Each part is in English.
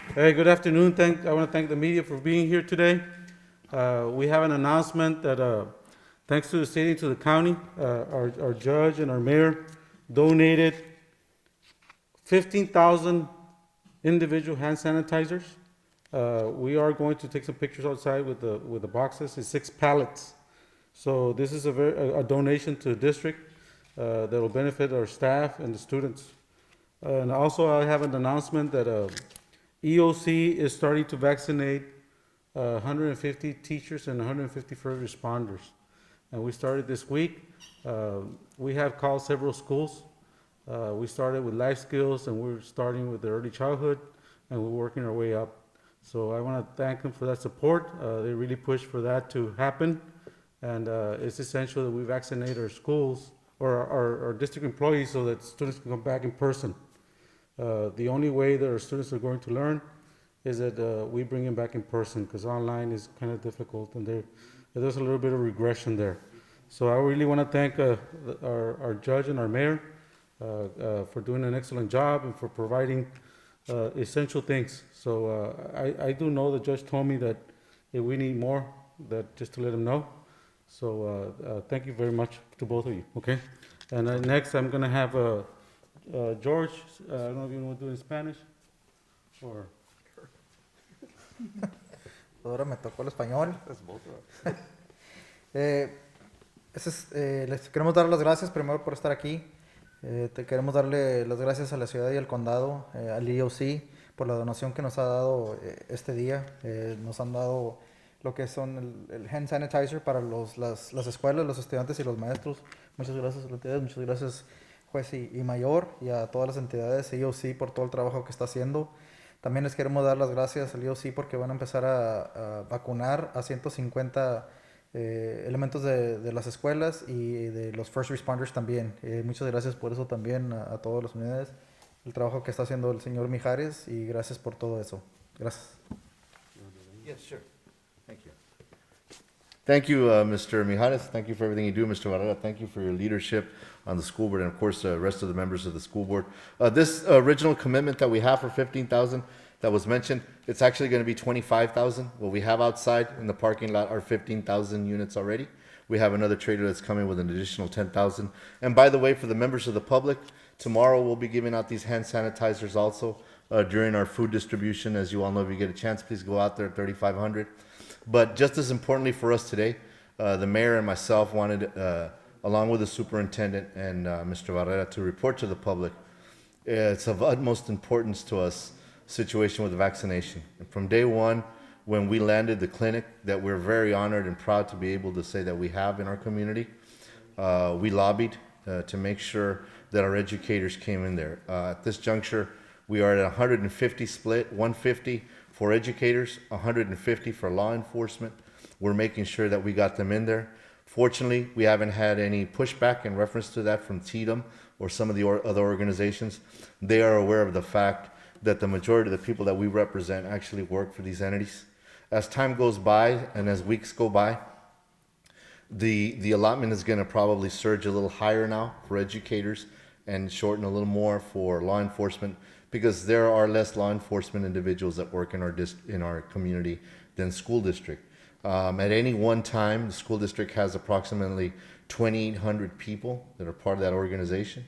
Hey, good afternoon. I want to thank the media for being here today. We have an announcement that, thanks to the city and to the county, our judge and our mayor donated 15,000 individual hand sanitizers. We are going to take some pictures outside with the boxes. It's 6 pallets. So this is a donation to the district that will benefit our staff and the students. And also, I have an announcement that EOC is starting to vaccinate 150 teachers and 150 first responders. And we started this week. We have called several schools. We started with life skills, and we're starting with the early childhood, and we're working our way up. So I want to thank them for that support. They really pushed for that to happen. And it's essential that we vaccinate our schools or our district employees so that students can come back in person. The only way that our students are going to learn is that we bring them back in person, because online is kind of difficult, and there's a little bit of regression there. So I really want to thank our judge and our mayor for doing an excellent job and for providing essential things. So I do know the judge told me that if we need more, that just to let him know. So thank you very much to both of you, okay? And next, I'm going to have George, I don't know if you want to do it in Spanish or... Ahora me tocó el español. Les queremos dar las gracias primero por estar aquí. Queremos darle las gracias a la ciudad y al condado, al EOC, por la donación que nos ha dado este día. Nos han dado lo que son el hand sanitizer para las escuelas, los estudiantes y los maestros. Muchas gracias a las entidades, muchas gracias juez y mayor, y a todas las entidades EOC por todo el trabajo que está haciendo. También les queremos dar las gracias al EOC porque van a empezar a vacunar a 150 elementos de las escuelas y de los first responders también. Muchas gracias por eso también a todas las unidades, el trabajo que está haciendo el señor Mijares, y gracias por todo eso. Gracias. Yes, sure. Thank you. Thank you, Mr. Mijares. Thank you for everything you do, Mr. Barrera. Thank you for your leadership on the school board, and of course, the rest of the members of the school board. This original commitment that we have for 15,000 that was mentioned, it's actually going to be 25,000. What we have outside in the parking lot are 15,000 units already. We have another trader that's coming with an additional 10,000. And by the way, for the members of the public, tomorrow we'll be giving out these hand sanitizers also during our food distribution. As you all know, if you get a chance, please go out there at 3,500. But just as importantly for us today, the mayor and myself wanted, along with the superintendent and Mr. Barrera, to report to the public. It's of utmost importance to us, situation with the vaccination. And from day one, when we landed the clinic, that we're very honored and proud to be able to say that we have in our community, we lobbied to make sure that our educators came in there. At this juncture, we are at 150 split, 150 for educators, 150 for law enforcement. We're making sure that we got them in there. Fortunately, we haven't had any pushback in reference to that from TDM or some of the other organizations. They are aware of the fact that the majority of the people that we represent actually work for these entities. As time goes by and as weeks go by, the allotment is going to probably surge a little higher now for educators and shorten a little more for law enforcement, because there are less law enforcement individuals that work in our community than school district. At any one time, the school district has approximately 2,800 people that are part of that organization.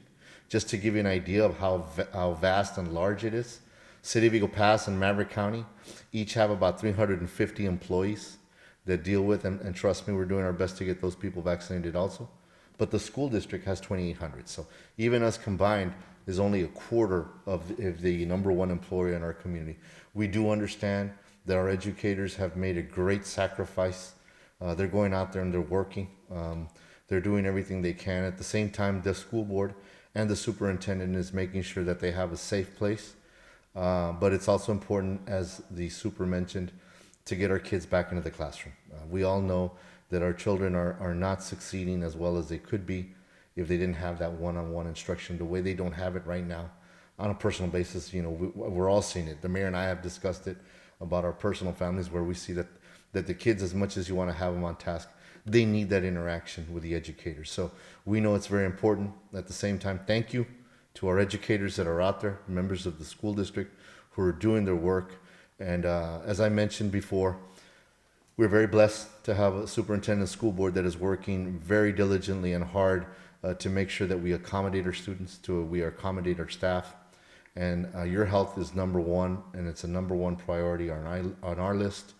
Just to give you an idea of how vast and large it is, City of Eagle Pass and Maverick County each have about 350 employees that deal with, and trust me, we're doing our best to get those people vaccinated also. But the school district has 2,800. So even us combined is only a quarter of the number one employer in our community. We do understand that our educators have made a great sacrifice. They're going out there and they're working. They're doing everything they can. At the same time, the school board and the superintendent is making sure that they have a safe place. But it's also important, as the super mentioned, to get our kids back into the classroom. We all know that our children are not succeeding as well as they could be if they didn't have that one-on-one instruction the way they don't have it right now. On a personal basis, we're all seeing it. The mayor and I have discussed it about our personal families, where we see that the kids, as much as you want to have them on task, they need that interaction with the educators. So we know it's very important. At the same time, thank you to our educators that are out there, members of the school district who are doing their work And as I mentioned before, we're very blessed to have a superintendent school board that is working very diligently and hard to make sure that we accommodate our students, we accommodate our staff. And your health is number one, and it's a number one priority on our list.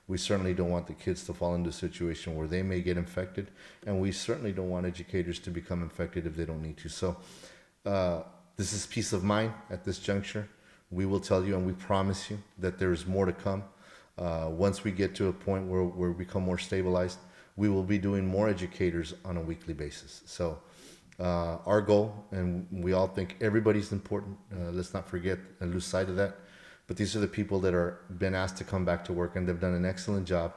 We certainly don't want the kids to fall into a situation where they may get infected, and we certainly don't want educators to become infected if they don't need to. So this is peace of mind at this juncture. We will tell you, and we promise you that there is more to come. Once we get to a point where we become more stabilized, we will be doing more educators on a weekly basis. So our goal, and we all think everybody's important, let's not forget and lose sight of that, but these are the people that are been asked to come back to work, and they've done an excellent job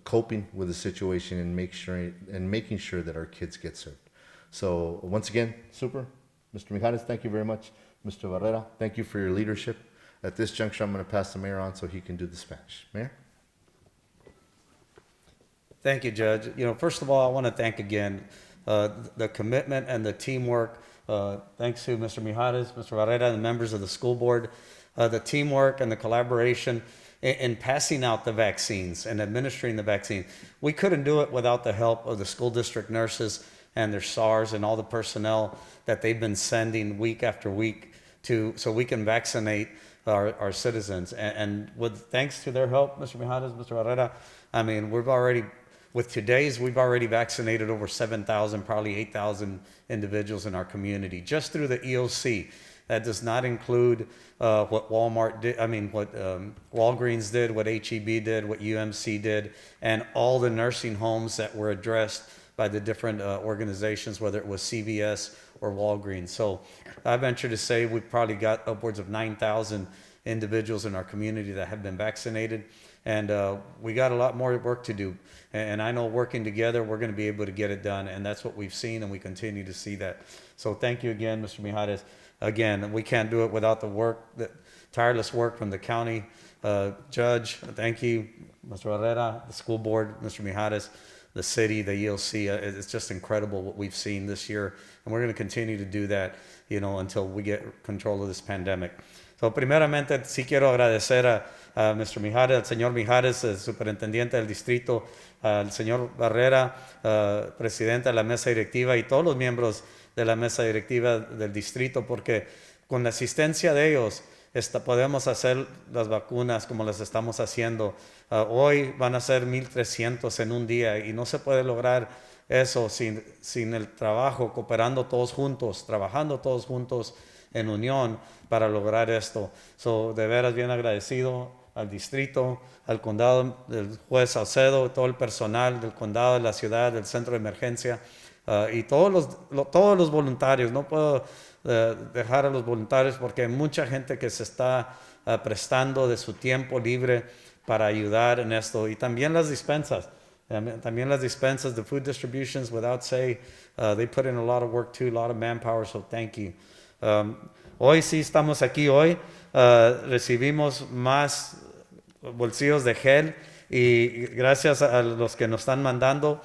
coping with the situation and making sure that our kids get served. So once again, Mr. Mijares, thank you very much. Mr. Barrera, thank you for your leadership. At this juncture, I'm going to pass the mayor on so he can do the Spanish. Mayor? Thank you, Judge. First of all, I want to thank again the commitment and the teamwork. Thanks to Mr. Mijares, Mr. Barrera, and the members of the school board. The teamwork and the collaboration in passing out the vaccines and administering the vaccine. We couldn't do it without the help of the school district nurses and their SARs and all the personnel that they've been sending week after week so we can vaccinate our citizens. And with thanks to their help, Mr. Mijares, Mr. Barrera, I mean, we've already vaccinated over 7,000, probably 8,000 individuals in our community just through the EOC. That does not include what Walmart did, what Walgreens did, what HEB did, what UMC did, and all the nursing homes that were addressed by the different organizations, whether it was CVS or Walgreens. So I venture to say we've probably got upwards of 9,000 individuals in our community that have been vaccinated. And we got a lot more work to do. And I know working together, we're going to be able to get it done. And that's what we've seen, and we continue to see that. So thank you again, Mr. Mijares. Again, we can't do it without the tireless work from the county judge. Thank you, Mr. Barrera, the school board, Mr. Mijares, the city, the EOC. It's just incredible what we've seen this year. And we're going to continue to do that, until we get control of this pandemic. So, primeramente, sí quiero agradecer a Mr. Mijares, al señor Mijares, el superintendente del distrito, al señor Barrera, presidente de la mesa directiva, y todos los miembros de la mesa directiva del distrito, porque con la asistencia de ellos podemos hacer las vacunas como las estamos haciendo. Hoy van a ser 1,300 en un día, y no se puede lograr eso sin el trabajo, cooperando todos juntos, trabajando todos juntos en unión para lograr esto. De veras bien agradecido al distrito, al condado, del juez Saucedo, todo el personal del condado, de la ciudad, del centro de emergencia, y todos los voluntarios. No puedo dejar a los voluntarios porque hay mucha gente que se está prestando de su tiempo libre para ayudar en esto. Y también las despensas. The food distributions, without say, they put in a lot of work too, a lot of manpower, so thank you. Hoy sí estamos aquí hoy. Recibimos más bolsillos de gel, y gracias a los que nos están mandando,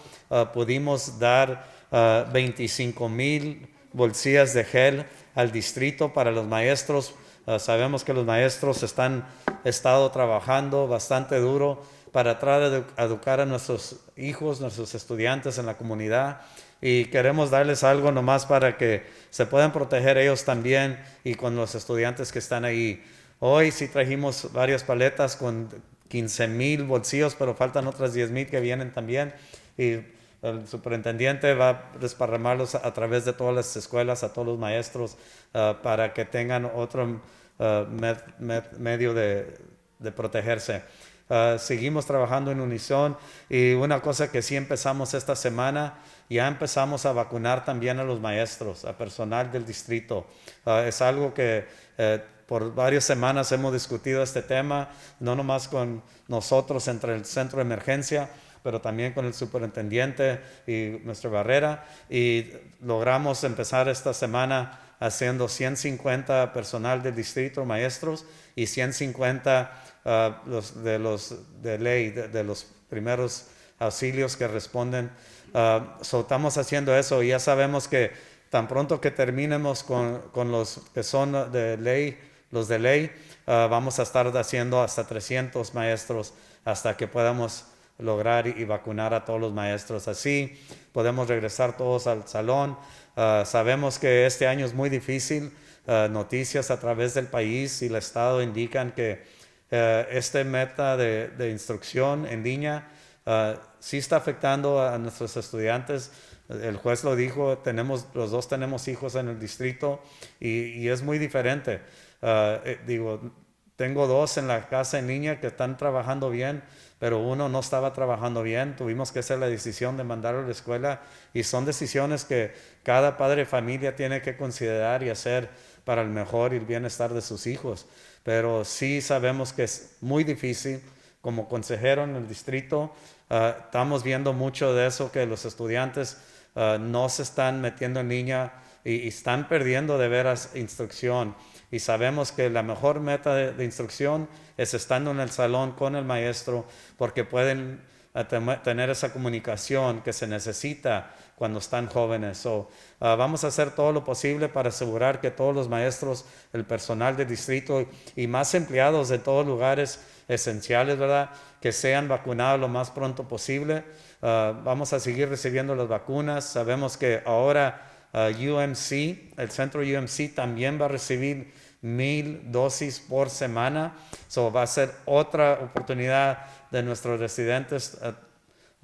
pudimos dar 25,000 bolsillas de gel al distrito para los maestros. Sabemos que los maestros han estado trabajando bastante duro para tratar de educar a nuestros hijos, nuestros estudiantes en la comunidad, y queremos darles algo nomás para que se puedan proteger ellos también y con los estudiantes que están ahí. Hoy sí trajimos varias paletas con 15,000 bolsillos, pero faltan otras 10,000 que vienen también, y el superintendente va a desparramarlos a través de todas las escuelas, a todos los maestros, para que tengan otro medio de protegerse. Seguimos trabajando en unison, y una cosa que sí empezamos esta semana, ya empezamos a vacunar también a los maestros, a personal del distrito. Es algo que por varias semanas hemos discutido este tema, no nomás con nosotros entre el centro de emergencia, pero también con el superintendente y Mr. Barrera, y logramos empezar esta semana haciendo 150 personal del distrito, maestros, y 150 de ley, de los primeros auxilios que responden. Estamos haciendo eso, y ya sabemos que tan pronto que terminemos con los que son de ley, los de ley, vamos a estar haciendo hasta 300 maestros hasta que podamos lograr y vacunar a todos los maestros. Así podemos regresar todos al salón. Sabemos que este año es muy difícil. Noticias a través del país y el Estado indican que esta meta de instrucción en línea sí está afectando a nuestros estudiantes. El juez lo dijo, los dos tenemos hijos en el distrito y es muy diferente. Tengo dos en la casa en línea que están trabajando bien, pero uno no estaba trabajando bien. Tuvimos que hacer la decisión de mandarlo a la escuela y son decisiones que cada padre de familia tiene que considerar y hacer para el mejor y el bienestar de sus hijos. Pero sí sabemos que es muy difícil. Como consejero en el distrito, estamos viendo mucho de eso, que los estudiantes no se están metiendo en línea y están perdiendo de veras instrucción. Y sabemos que la mejor meta de instrucción es estando en el salón con el maestro, porque pueden tener esa comunicación que se necesita cuando están jóvenes. Vamos a hacer todo lo posible para asegurar que todos los maestros, el personal del distrito y más empleados de todos lugares esenciales, ¿verdad?, que sean vacunados lo más pronto posible. Vamos a seguir recibiendo las vacunas. Sabemos que ahora UMC, el centro UMC también va a recibir 1,000 dosis por semana. Va a ser otra oportunidad de nuestros residentes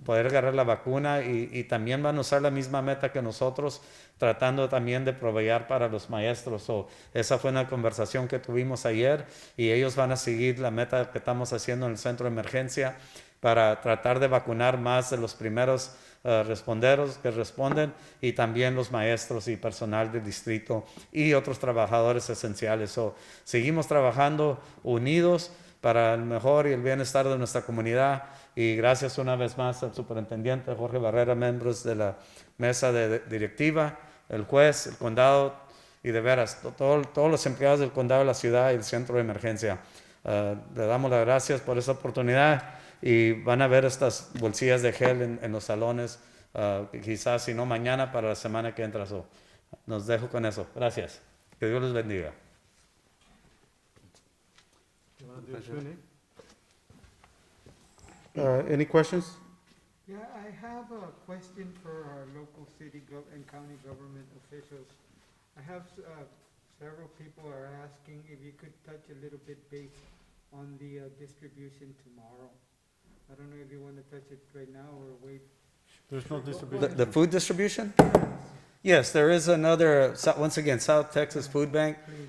poder agarrar la vacuna y también van a usar la misma meta que nosotros, tratando también de proveer para los maestros. Esa fue una conversación que tuvimos ayer y ellos van a seguir la meta que estamos haciendo en el centro de emergencia para tratar de vacunar más de los primeros responderos que responden y también los maestros y personal del distrito y otros trabajadores esenciales. Seguimos trabajando unidos para el mejor y el bienestar de nuestra comunidad. Y gracias una vez más al superintendente Jorge Barrera, miembros de la mesa directiva, el juez, el condado y de veras todos los empleados del condado de la ciudad y el centro de emergencia. Le damos las gracias por esta oportunidad y van a ver estas bolsillas de gel en los salones, quizás si no mañana, para la semana que entra. Nos dejo con eso. Gracias. Que Dios les bendiga. Any questions? Yeah, I have a question for our local and county government officials. I have several people are asking if you could touch a little bit base on the distribution tomorrow. I don't know if you want to touch it right now or wait. There's no distribution. The food distribution? Yes, there is another, once again, South Texas Food Bank Please.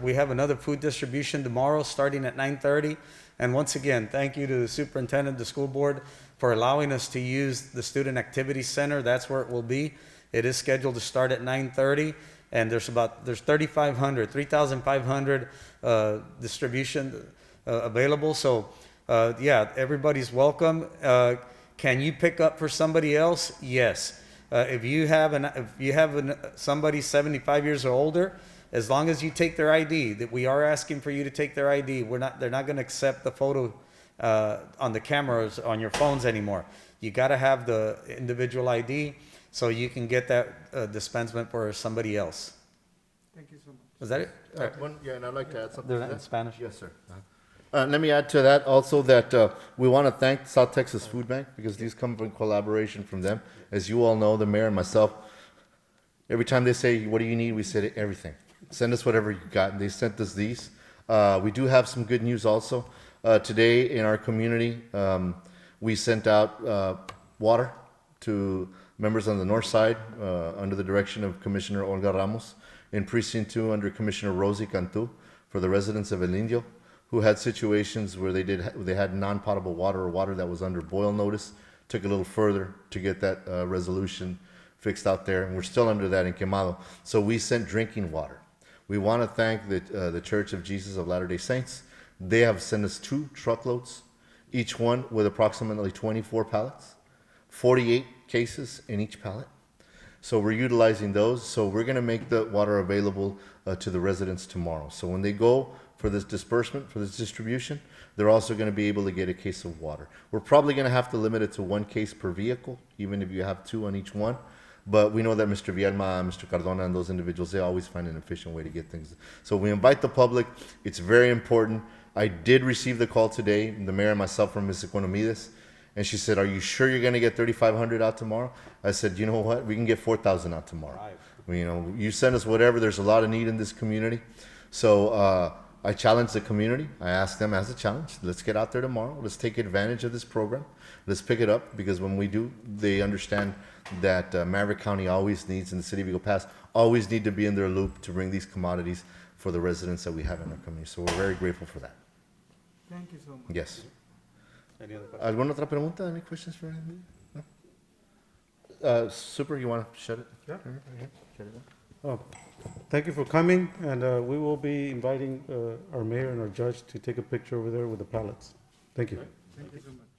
we have another food distribution tomorrow starting at 9:30. And once again, thank you to the superintendent, the school board, for allowing us to use the Student Activity Center. That's where it will be. It is scheduled to start at 9:30, and there's 3,500 distribution available. Yeah, everybody's welcome. Can you pick up for somebody else? Yes. If you have somebody 75 years or older, as long as you take their ID, that we are asking for you to take their ID. They're not going to accept the photo on the cameras on your phones anymore. You got to have the individual ID so you can get that dispensement for somebody else. Thank you so much. Is that it? And I'd like to add something They're to in that. Spanish. Yes, sir. Let me add to that also that we want to thank South Texas Food Bank because these come from collaboration from them. As you all know, the mayor and myself, every time they say, what do you need? We said everything. Send us whatever you got. And they sent us these. We do have some good news also. Today in our community, we sent out water to members on the north side under the direction of Commissioner Olga Ramos, in Precinct 2 under Commissioner Rosie Cantu for the residents of El Indio, who had situations where they had non-potable water or water that was under boil notice. Took a little further to get that resolution fixed out there, and we're still under that in Quemado. So we sent drinking water. We want to thank the Church of Jesus of Latter-day Saints. They have sent us 2 truckloads, each one with approximately 24 pallets, 48 cases in each pallet. So we're utilizing those. So we're going to make the water available to the residents tomorrow. So when they go for this disbursement, for this distribution, they're also going to be able to get a case of water. We're probably going to have to limit it to 1 case per vehicle, even if you have 2 on each one. But we know that Mr. Vielma, Mr. Cardona, and those individuals, they always find an efficient way to get things. So we invite the public. It's very important. I did receive the call today, the mayor and myself, from Ms. Economides, and she said, "Are you sure you're going to get 3,500 out tomorrow?" I said, "You know what? We can get 4,000 out tomorrow. You know, you send us whatever. There's a lot of need in this community." So I challenged the community. I asked them as a challenge, let's get out there tomorrow. Let's take advantage of this program. Let's pick it up, because when we do, they understand that Maverick County always needs, and the city of Eagle Pass always need to be in their loop to bring these commodities for the residents that we have in our community. So we're very grateful for that. Thank you so much. Yes. Any other questions? ¿Alguna otra pregunta? Any questions for anybody? No? Super, you want to shut it? Yeah. Shut it down? Oh, thank you for coming, and we will be inviting our mayor and our judge to take a picture over there with the pallets. Thank you. Thank you so much.